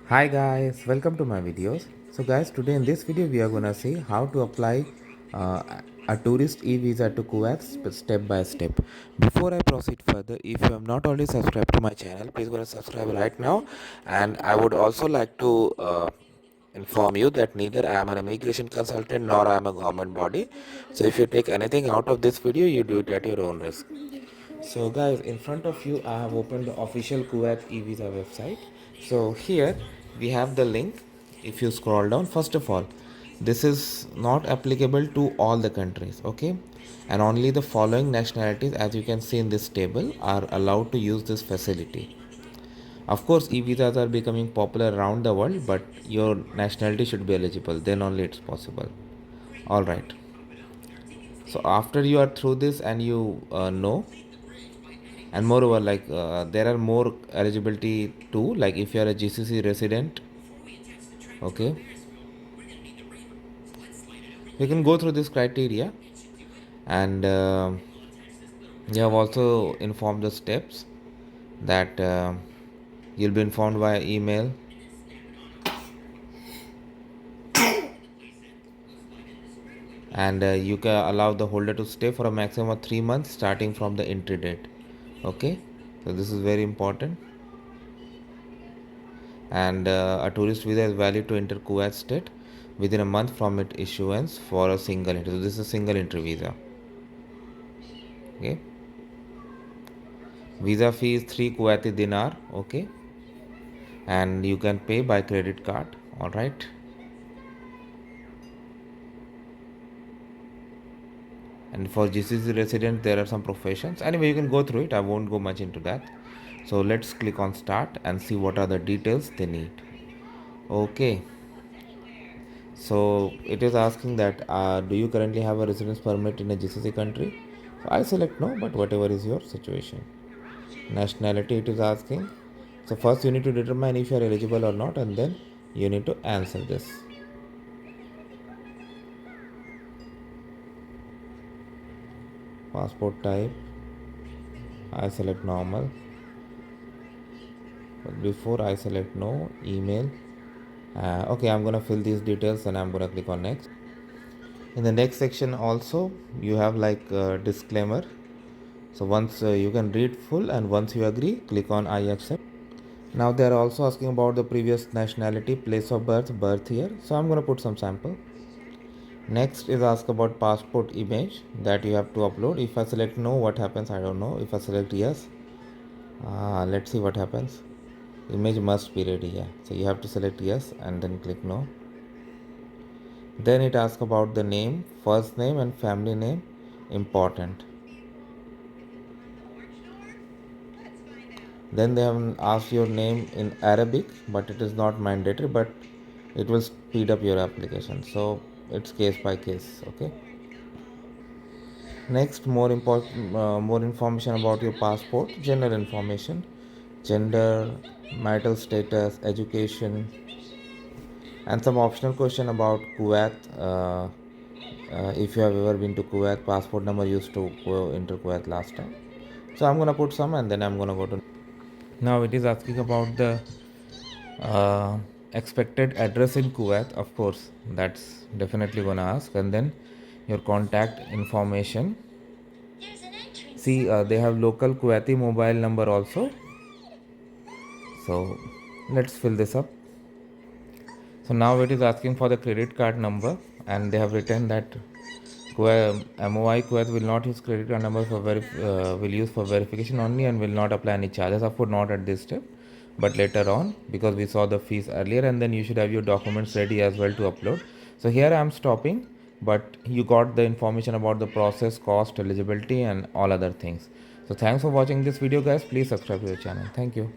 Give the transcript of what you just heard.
Hi guys, welcome to my videos. So guys, today in this video we are gonna see how to apply uh, a tourist e-visa to Kuwait step by step. Before I proceed further, if you have not already subscribed to my channel, please go and subscribe right now. And I would also like to inform you that neither I am an immigration consultant nor I am a government body. So if you take anything out of this video, you do it at your own risk. So guys, in front of you I have opened the official Kuwait eVisa website. So here we have the link. If you scroll down, first of all, this is not applicable to all the countries, okay? And only the following nationalities, as you can see in this table, are allowed to use this facility. Of course, e-visas are becoming popular around the world, but your nationality should be eligible, then only it's possible. All right. So after you are through this and you know, and moreover, there are more eligibility too, like if you are a GCC resident, okay, you can go through this criteria. And they have also informed the steps that you'll be informed via email, and you can allow the holder to stay for a maximum of 3 months starting from the entry date. Okay, so this is very important. And a tourist visa is valid to enter Kuwait state within a month from its issuance for a single entry. So this is a single entry visa. Okay, visa fee is 3 Kuwaiti dinar. Okay, and you can pay by credit card. All right. And for GCC residents, there are some professions. Anyway, you can go through it. I won't go much into that. So let's click on start and see what are the details they need. Okay. So it is asking that do you currently have a residence permit in a GCC country? So I select no, but whatever is your situation. Nationality it is asking. So first you need to determine if you are eligible or not, and then you need to answer this. Passport type, I select normal. But before I select no, email. Okay, I'm gonna fill these details and I'm gonna click on next. In the next section also you have like a disclaimer. So once you can read full, and once you agree, click on I accept. Now they are also asking about the previous nationality, place of birth, birth year. So I'm gonna put some sample. Next is ask about passport image that you have to upload. If I select no, what happens? I don't know. If I select yes, let's see what happens. Image must be ready. Yeah, so you have to select yes and then click no. Then it asks about the name, first name and family name, important. Then they have asked your name in Arabic, but it is not mandatory, but it will speed up your application. So it's case by case. Okay. Next, more important, more information about your passport, general information, gender, marital status, education, and some optional question about Kuwait. If you have ever been to Kuwait, passport number used to go into Kuwait last time. So I'm gonna put some, and then I'm gonna go to. Now it is asking about the uh, expected address in Kuwait. Of course, that's definitely gonna ask, and then your contact information. See, they have local Kuwaiti mobile number also. So let's fill this up. So now it is asking for the credit card number, and they have written that MOI Kuwait will not use credit card number for will use for verification only and will not apply any charges. Of course, not at this step, but later on, because we saw the fees earlier, and then you should have your documents ready as well to upload. So here I am stopping, but you got the information about the process, cost, eligibility, and all other things. So thanks for watching this video, guys. Please subscribe to the channel. Thank you.